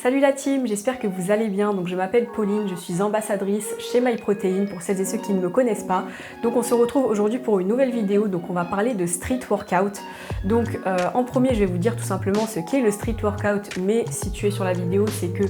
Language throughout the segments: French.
Salut la team, j'espère que vous allez bien. Donc je m'appelle Pauline, je suis ambassadrice chez MyProtein pour celles et ceux qui ne me connaissent pas. Donc on se retrouve aujourd'hui pour une nouvelle vidéo. Donc on va parler de street workout. Donc en premier, je vais vous dire tout simplement ce qu'est le street workout. Mais si tu es sur la vidéo, c'est que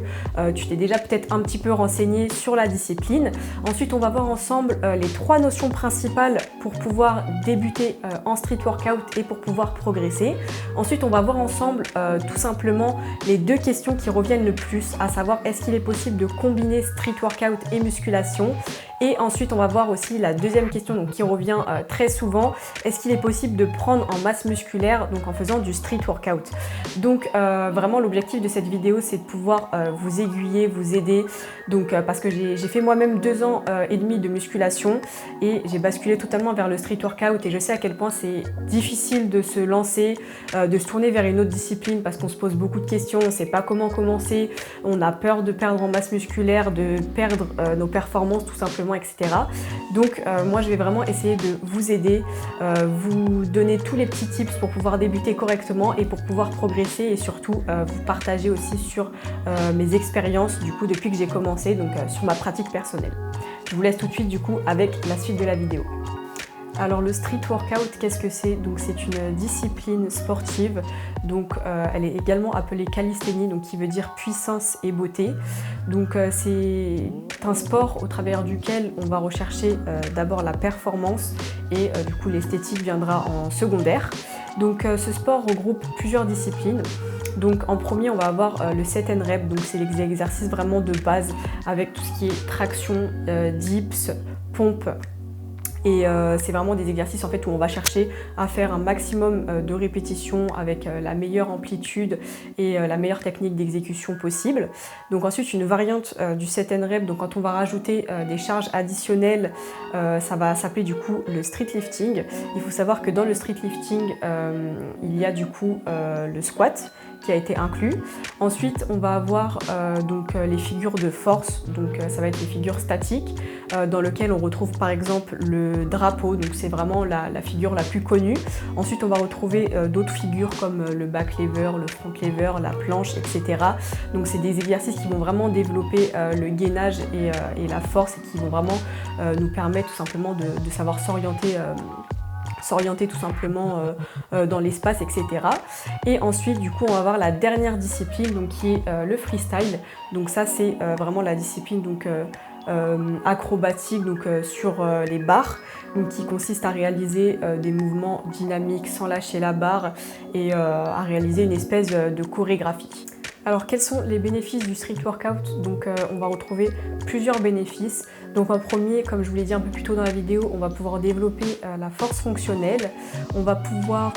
tu t'es déjà peut-être un petit peu renseigné sur la discipline. Ensuite, on va voir ensemble les trois notions principales pour pouvoir débuter en street workout et pour pouvoir progresser. Ensuite, on va voir ensemble tout simplement les deux questions qui reviennent le plus, à savoir est-ce qu'il est possible de combiner street workout et musculation. Et ensuite, on va voir aussi la deuxième question donc, qui revient très souvent. Est-ce qu'il est possible de prendre en masse musculaire donc en faisant du street workout? Donc vraiment, l'objectif de cette vidéo, c'est de pouvoir vous aiguiller, vous aider. Donc parce que j'ai fait moi-même 2 ans et demi de musculation et j'ai basculé totalement vers le street workout. Et je sais à quel point c'est difficile de se lancer, de se tourner vers une autre discipline parce qu'on se pose beaucoup de questions. On ne sait pas comment commencer. On a peur de perdre en masse musculaire, de perdre nos performances tout simplement, etc. Donc moi je vais vraiment essayer de vous aider, vous donner tous les petits tips pour pouvoir débuter correctement et pour pouvoir progresser et surtout vous partager aussi sur mes expériences du coup depuis que j'ai commencé, donc sur ma pratique personnelle. Je vous laisse tout de suite du coup avec la suite de la vidéo. Alors le street workout, qu'est-ce que c'est? Donc c'est une discipline sportive, donc elle est également appelée calisthénie, donc qui veut dire puissance et beauté. Donc c'est un sport au travers duquel on va rechercher d'abord la performance et du coup l'esthétique viendra en secondaire. Donc ce sport regroupe plusieurs disciplines. Donc en premier, on va avoir le set and rep, donc c'est l'exercice vraiment de base avec tout ce qui est traction, dips, pompe. Et c'est vraiment des exercices en fait où on va chercher à faire un maximum de répétitions avec la meilleure amplitude et la meilleure technique d'exécution possible. Donc ensuite une variante du set and rep, donc quand on va rajouter des charges additionnelles, ça va s'appeler du coup le street lifting. Il faut savoir que dans le street lifting, il y a du coup le squat qui a été inclus. Ensuite, on va avoir donc les figures de force, donc ça va être les figures statiques, dans lesquelles on retrouve par exemple le drapeau, donc c'est vraiment la figure la plus connue. Ensuite, on va retrouver d'autres figures comme le back lever, le front lever, la planche, etc. Donc c'est des exercices qui vont vraiment développer le gainage et la force et qui vont vraiment nous permettre tout simplement de savoir s'orienter tout simplement dans l'espace, etc. Et ensuite, du coup, on va avoir la dernière discipline, donc qui est le freestyle. Donc ça, c'est vraiment la discipline donc acrobatique, donc sur les barres, donc qui consiste à réaliser des mouvements dynamiques sans lâcher la barre et à réaliser une espèce de chorégraphie. Alors quels sont les bénéfices du street workout? Donc on va retrouver plusieurs bénéfices. Donc en premier, comme je vous l'ai dit un peu plus tôt dans la vidéo, on va pouvoir développer la force fonctionnelle. On va pouvoir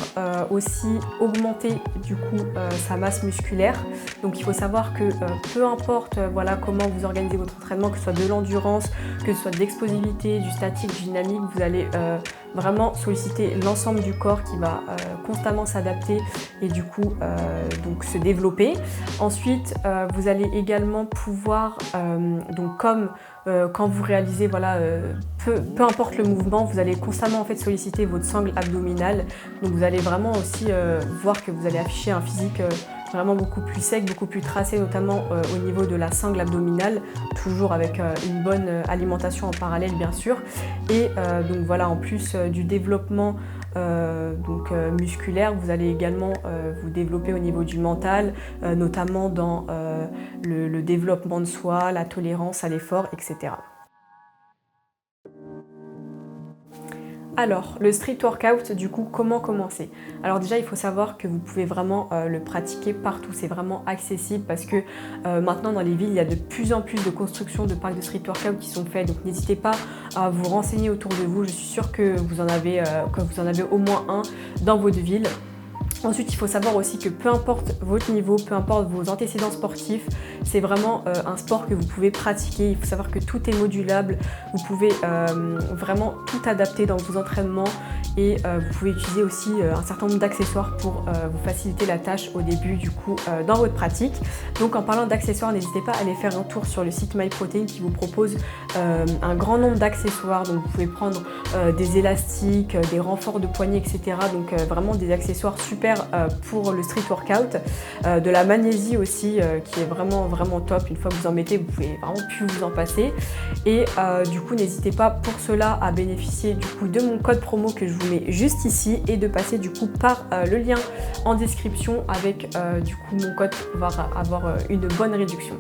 aussi augmenter du coup sa masse musculaire. Donc il faut savoir que peu importe voilà, comment vous organisez votre entraînement, que ce soit de l'endurance, que ce soit de l'explosivité, du statique, du dynamique, vous allez vraiment solliciter l'ensemble du corps qui va constamment s'adapter et du coup donc se développer. Ensuite, vous allez également pouvoir, donc comme quand vous réalisez, voilà, peu importe le mouvement, vous allez constamment en fait solliciter votre sangle abdominale. Donc vous allez vraiment aussi voir que vous allez afficher un physique vraiment beaucoup plus sec, beaucoup plus tracé, notamment au niveau de la sangle abdominale, toujours avec une bonne alimentation en parallèle bien sûr. Et donc voilà, en plus du développement musculaire, vous allez également vous développer au niveau du mental, notamment dans le développement de soi, la tolérance à l'effort, etc. Alors, le street workout, du coup, comment commencer? Alors déjà, il faut savoir que vous pouvez vraiment le pratiquer partout, c'est vraiment accessible parce que maintenant dans les villes, il y a de plus en plus de constructions de parcs de street workout qui sont faits, donc n'hésitez pas à vous renseigner autour de vous, je suis sûre que vous en avez au moins un dans votre ville. Ensuite, il faut savoir aussi que peu importe votre niveau, peu importe vos antécédents sportifs, c'est vraiment un sport que vous pouvez pratiquer. Il faut savoir que tout est modulable, vous pouvez vraiment tout adapter dans vos entraînements et vous pouvez utiliser aussi un certain nombre d'accessoires pour vous faciliter la tâche au début du coup dans votre pratique. Donc en parlant d'accessoires, n'hésitez pas à aller faire un tour sur le site MyProtein qui vous propose un grand nombre d'accessoires. Donc vous pouvez prendre des élastiques, des renforts de poignets, etc. Donc vraiment des accessoires super fer pour le street workout, de la magnésie aussi qui est vraiment top. Une fois que vous en mettez, vous pouvez vraiment plus vous en passer. Et du coup, n'hésitez pas pour cela à bénéficier du coup de mon code promo que je vous mets juste ici et de passer du coup par le lien en description avec du coup mon code pour pouvoir avoir une bonne réduction.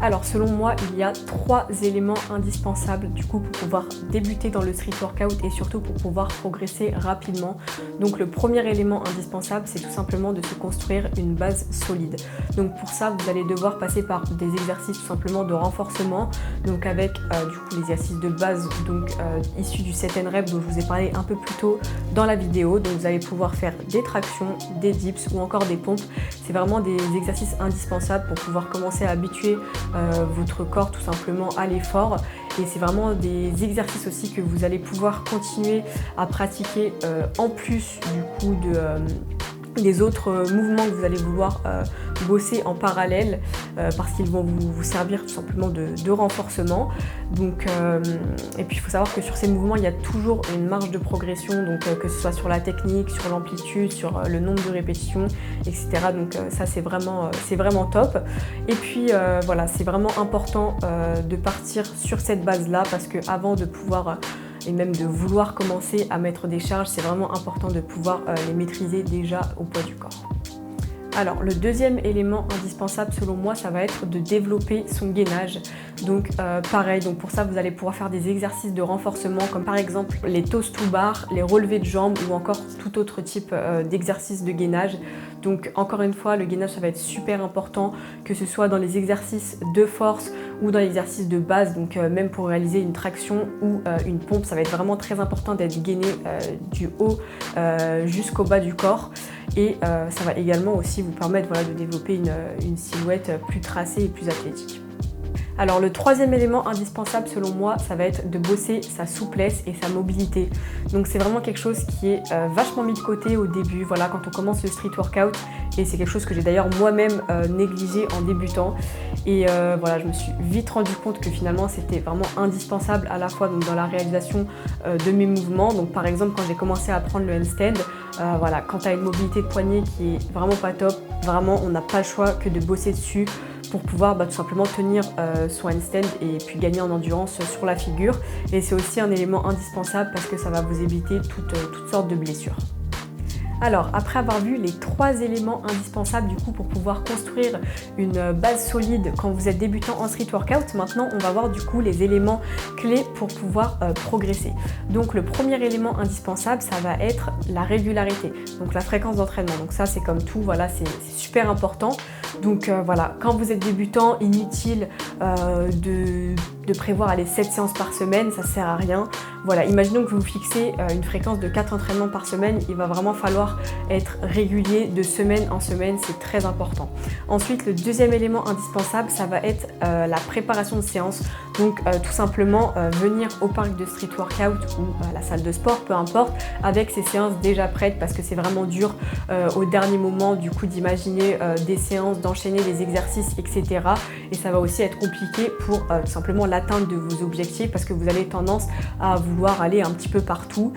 Alors selon moi, il y a 3 éléments indispensables du coup pour pouvoir débuter dans le street workout et surtout pour pouvoir progresser rapidement. Donc le premier élément indispensable, c'est tout simplement de se construire une base solide. Donc pour ça, vous allez devoir passer par des exercices tout simplement de renforcement, donc avec du coup l'exercice de base donc issu du set and rep dont je vous ai parlé un peu plus tôt dans la vidéo. Donc vous allez pouvoir faire des tractions, des dips ou encore des pompes. C'est vraiment des exercices indispensables pour pouvoir commencer à habituer votre corps tout simplement à l'effort, et c'est vraiment des exercices aussi que vous allez pouvoir continuer à pratiquer en plus du coup des autres mouvements que vous allez vouloir bosser en parallèle parce qu'ils vont vous servir tout simplement de renforcement. Donc, et puis il faut savoir que sur ces mouvements il y a toujours une marge de progression, donc que ce soit sur la technique, sur l'amplitude, sur le nombre de répétitions, etc. Donc ça c'est vraiment top. Et puis voilà, c'est vraiment important de partir sur cette base là parce que avant de pouvoir et même de vouloir commencer à mettre des charges, c'est vraiment important de pouvoir les maîtriser déjà au poids du corps. Alors le deuxième élément indispensable selon moi, ça va être de développer son gainage. Donc pareil, donc pour ça vous allez pouvoir faire des exercices de renforcement comme par exemple les toes to bar, les relevés de jambes ou encore tout autre type d'exercice de gainage. Donc encore une fois, le gainage ça va être super important, que ce soit dans les exercices de force ou dans l'exercice de base, donc même pour réaliser une traction ou une pompe, ça va être vraiment très important d'être gainé du haut jusqu'au bas du corps. Et ça va également aussi vous permettre voilà, de développer une silhouette plus tracée et plus athlétique. Alors le troisième élément indispensable selon moi, ça va être de bosser sa souplesse et sa mobilité. Donc c'est vraiment quelque chose qui est vachement mis de côté au début, voilà, quand on commence le street workout. Et c'est quelque chose que j'ai d'ailleurs moi-même négligé en débutant. Et voilà, je me suis vite rendu compte que finalement c'était vraiment indispensable à la fois donc, dans la réalisation de mes mouvements. Donc par exemple quand j'ai commencé à apprendre le handstand, voilà, quand tu as une mobilité de poignet qui est vraiment pas top, vraiment on n'a pas le choix que de bosser dessus pour pouvoir tout simplement tenir son handstand et puis gagner en endurance sur la figure. Et c'est aussi un élément indispensable parce que ça va vous éviter toutes sortes de blessures. Alors, après avoir vu les 3 éléments indispensables du coup pour pouvoir construire une base solide quand vous êtes débutant en street workout, maintenant on va voir du coup les éléments clés pour pouvoir progresser. Donc le premier élément indispensable, ça va être la régularité, donc la fréquence d'entraînement. Donc ça c'est comme tout, voilà, c'est super important. Donc voilà, quand vous êtes débutant, inutile de prévoir les 7 séances par semaine, ça sert à rien. Voilà, imaginons que vous fixez une fréquence de 4 entraînements par semaine, il va vraiment falloir être régulier de semaine en semaine, c'est très important. Ensuite, le deuxième élément indispensable, ça va être la préparation de séance. Donc tout simplement venir au parc de street workout ou à la salle de sport, peu importe, avec ces séances déjà prêtes parce que c'est vraiment dur au dernier moment du coup d'imaginer des séances, d'enchaîner des exercices, etc. Et ça va aussi être compliqué pour tout simplement l'atteinte de vos objectifs parce que vous avez tendance à vouloir aller un petit peu partout.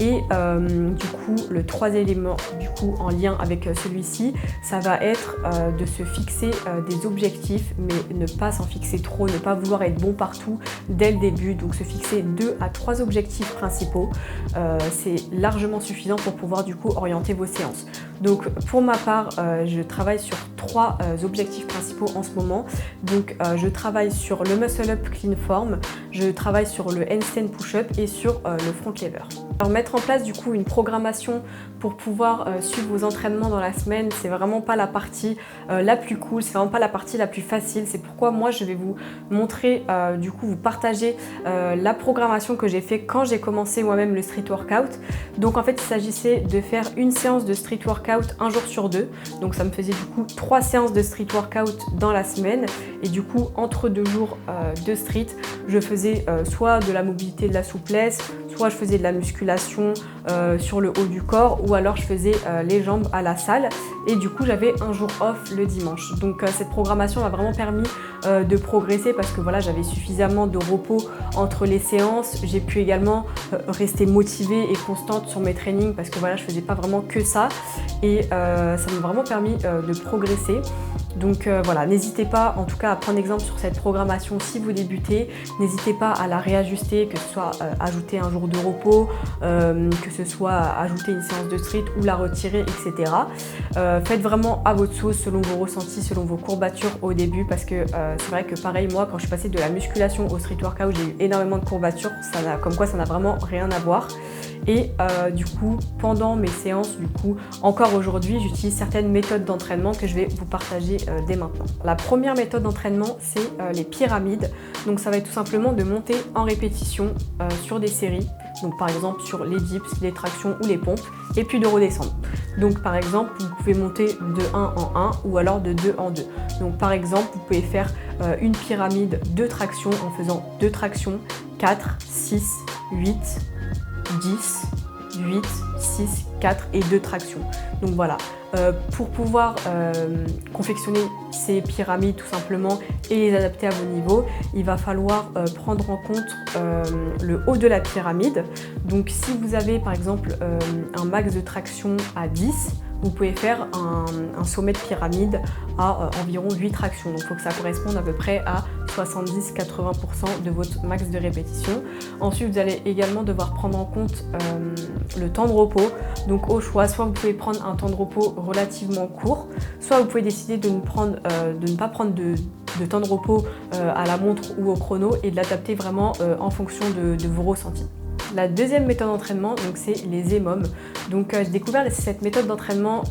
Et du coup, le troisième élément du coup, en lien avec celui-ci, ça va être de se fixer des objectifs, mais ne pas s'en fixer trop, ne pas vouloir être bon partout dès le début. Donc se fixer 2 à 3 objectifs principaux, c'est largement suffisant pour pouvoir du coup orienter vos séances. Donc pour ma part, je travaille sur 3 objectifs principaux en ce moment. Donc je travaille sur le muscle up clean form, je travaille sur le handstand push-up et sur le front lever. Alors mettre en place du coup une programmation pour pouvoir suivre vos entraînements dans la semaine, c'est vraiment pas la partie la plus cool, c'est vraiment pas la partie la plus facile. C'est pourquoi moi je vais vous montrer, du coup vous partager la programmation que j'ai fait quand j'ai commencé moi-même le street workout. Donc en fait il s'agissait de faire une séance de street workout un jour sur 2. Donc ça me faisait du coup 3 séances de street workout dans la semaine. Et du coup entre 2 jours de street, je faisais soit de la mobilité, de la souplesse, soit je faisais de la musculation sur le haut du corps, ou alors je faisais les jambes à la salle, et du coup j'avais un jour off le dimanche. Donc cette programmation m'a vraiment permis de progresser parce que voilà, j'avais suffisamment de repos entre les séances. J'ai pu également rester motivée et constante sur mes trainings parce que voilà, je faisais pas vraiment que ça, et ça m'a vraiment permis de progresser. Donc voilà, n'hésitez pas en tout cas à prendre exemple sur cette programmation si vous débutez. N'hésitez pas à la réajuster, que ce soit ajouter un jour de repos, que ce soit ajouter une séance de street ou la retirer, etc. Faites vraiment à votre sauce, selon vos ressentis, selon vos courbatures au début, parce que c'est vrai que pareil, moi quand je suis passée de la musculation au street workout, j'ai eu énormément de courbatures, comme quoi ça n'a vraiment rien à voir. Et du coup, pendant mes séances, encore aujourd'hui, j'utilise certaines méthodes d'entraînement que je vais vous partager dès maintenant. La première méthode d'entraînement, c'est les pyramides. Donc ça va être tout simplement de monter en répétition sur des séries. Donc par exemple sur les dips, les tractions ou les pompes, et puis de redescendre. Donc par exemple, vous pouvez monter de 1 en 1 ou alors de 2 en 2. Donc par exemple, vous pouvez faire une pyramide de tractions en faisant 2 tractions, 4, 6, 8, 10, 8, 6, 4 et 2 tractions. Donc voilà, pour pouvoir confectionner ces pyramides tout simplement et les adapter à vos niveaux, il va falloir prendre en compte le haut de la pyramide. Donc si vous avez par exemple un max de traction à 10, vous pouvez faire un sommet de pyramide à environ 8 tractions. Donc il faut que ça corresponde à peu près à 70-80% de votre max de répétition. Ensuite, vous allez également devoir prendre en compte le temps de repos. Donc au choix, soit vous pouvez prendre un temps de repos relativement court, soit vous pouvez décider de ne pas prendre de temps de repos à la montre ou au chrono et de l'adapter vraiment en fonction de vos ressentis. La deuxième méthode d'entraînement, c'est les EMOM. Donc j'ai découvert cette méthode d'entraînement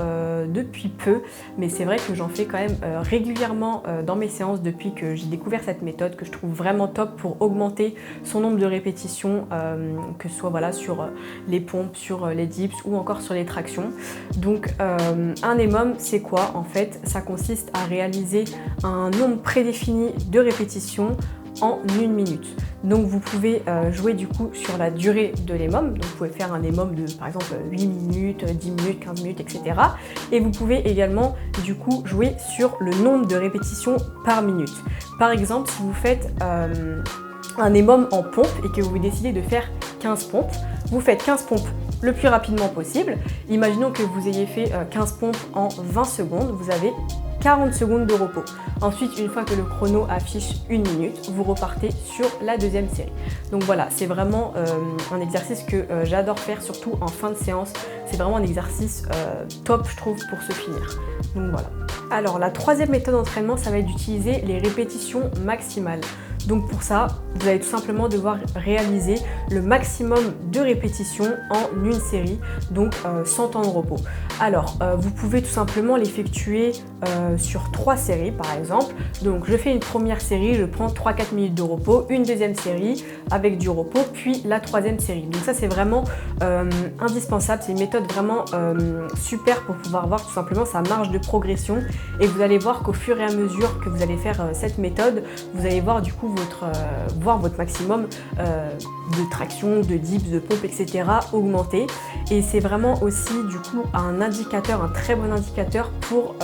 depuis peu, mais c'est vrai que j'en fais quand même régulièrement dans mes séances depuis que j'ai découvert cette méthode, que je trouve vraiment top pour augmenter son nombre de répétitions, que ce soit voilà, sur les pompes, sur les dips ou encore sur les tractions. Donc un EMOM, c'est quoi en fait? Ça consiste à réaliser un nombre prédéfini de répétitions en 1 minute. Donc vous pouvez jouer du coup sur la durée de l'EMOM, donc vous pouvez faire un EMOM de par exemple 8 minutes, 10 minutes, 15 minutes, etc. Et vous pouvez également du coup jouer sur le nombre de répétitions par minute. Par exemple, si vous faites un EMOM en pompe et que vous décidez de faire 15 pompes, vous faites 15 pompes le plus rapidement possible. Imaginons que vous ayez fait 15 pompes en 20 secondes, vous avez 40 secondes de repos. Ensuite, une fois que le chrono affiche 1 minute, vous repartez sur la deuxième série. Donc voilà, c'est vraiment un exercice que j'adore faire, surtout en fin de séance. C'est vraiment un exercice top, je trouve, pour se finir. Donc voilà. Alors, la troisième méthode d'entraînement, ça va être d'utiliser les répétitions maximales. Donc pour ça, vous allez tout simplement devoir réaliser le maximum de répétitions en une série, donc sans temps de repos. Alors, vous pouvez tout simplement l'effectuer sur 3 séries par exemple. Donc je fais une première série, je prends 3-4 minutes de repos, une deuxième série avec du repos, puis la troisième série. Donc ça c'est vraiment indispensable, c'est une méthode vraiment super pour pouvoir voir tout simplement sa marge de progression. Et vous allez voir qu'au fur et à mesure que vous allez faire cette méthode, vous allez voir du coup votre maximum de traction, de dips, de pompes, etc. augmenter. Et c'est vraiment aussi du coup un indicateur, un très bon indicateur pour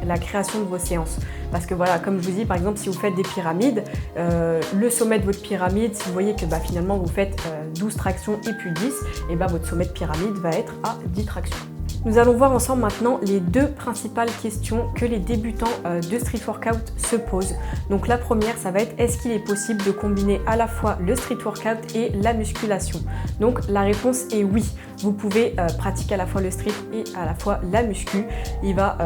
la création de vos séances. Parce que voilà, comme je vous dis, par exemple, si vous faites des pyramides, le sommet de votre pyramide, si vous voyez que finalement vous faites 12 tractions et puis 10, et votre sommet de pyramide va être à 10 tractions. Nous allons voir ensemble maintenant les 2 principales questions que les débutants de street workout se posent. Donc la première, ça va être: est-ce qu'il est possible de combiner à la fois le street workout et la musculation? Donc la réponse est oui. Vous pouvez pratiquer à la fois le street et à la fois la muscu. Il va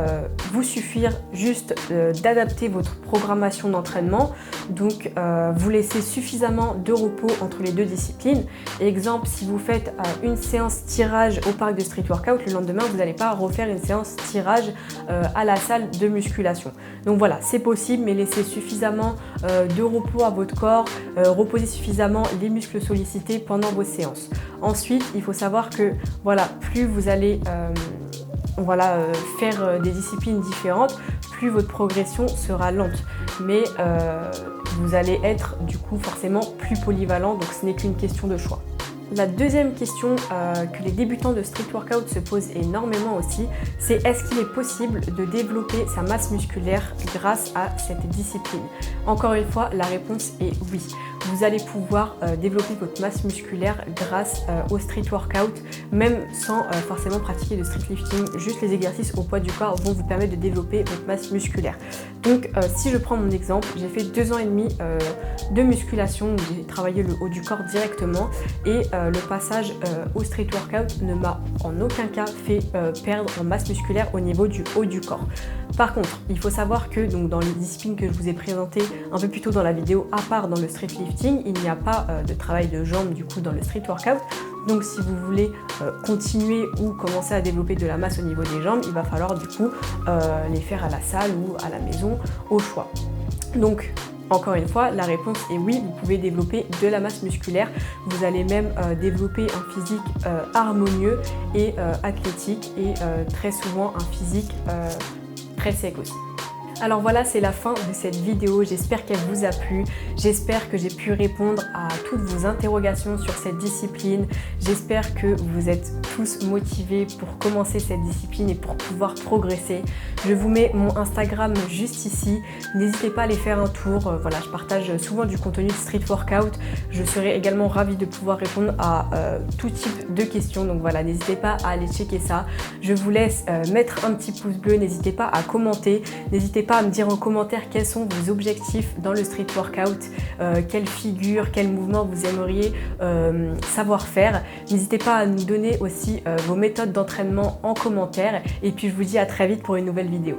vous suffire juste d'adapter votre programmation d'entraînement. Donc vous laissez suffisamment de repos entre les 2 disciplines. Exemple, si vous faites une séance tirage au parc de street workout, le lendemain vous n'allez pas refaire une séance tirage à la salle de musculation. Donc voilà, c'est possible, mais laissez suffisamment de repos à votre corps, reposez suffisamment les muscles sollicités pendant vos séances. Ensuite, il faut savoir que voilà, plus vous allez faire des disciplines différentes, plus votre progression sera lente. Mais vous allez être du coup forcément plus polyvalent, donc ce n'est qu'une question de choix. La deuxième question que les débutants de street workout se posent énormément aussi, c'est est-ce qu'il est possible de développer sa masse musculaire grâce à cette discipline? Encore une fois, la réponse est oui. Vous allez pouvoir développer votre masse musculaire grâce au street workout, même sans forcément pratiquer de street lifting. Juste les exercices au poids du corps vont vous permettre de développer votre masse musculaire. Donc si je prends mon exemple, j'ai fait 2 ans et demi de musculation, j'ai travaillé le haut du corps directement et le passage au street workout ne m'a en aucun cas fait perdre en masse musculaire au niveau du haut du corps. Par contre, il faut savoir que donc, dans les disciplines que je vous ai présentées un peu plus tôt dans la vidéo, à part dans le street lifting, il n'y a pas de travail de jambes du coup dans le street workout. Donc si vous voulez continuer ou commencer à développer de la masse au niveau des jambes, il va falloir du coup les faire à la salle ou à la maison au choix. Donc encore une fois, la réponse est oui, vous pouvez développer de la masse musculaire. Vous allez même développer un physique harmonieux et athlétique et très souvent un physique très sec aussi. Alors voilà, c'est la fin de cette vidéo, j'espère qu'elle vous a plu, j'espère que j'ai pu répondre à toutes vos interrogations sur cette discipline, j'espère que vous êtes tous motivés pour commencer cette discipline et pour pouvoir progresser. Je vous mets mon Instagram juste ici, n'hésitez pas à aller faire un tour, voilà, je partage souvent du contenu de street workout, je serai également ravie de pouvoir répondre à tout type de questions, donc voilà, n'hésitez pas à aller checker ça. Je vous laisse mettre un petit pouce bleu, n'hésitez pas à commenter, n'hésitez pas à me dire en commentaire quels sont vos objectifs dans le street workout, quelle figure, quel mouvement vous aimeriez savoir faire. N'hésitez pas à nous donner aussi vos méthodes d'entraînement en commentaire et puis je vous dis à très vite pour une nouvelle vidéo.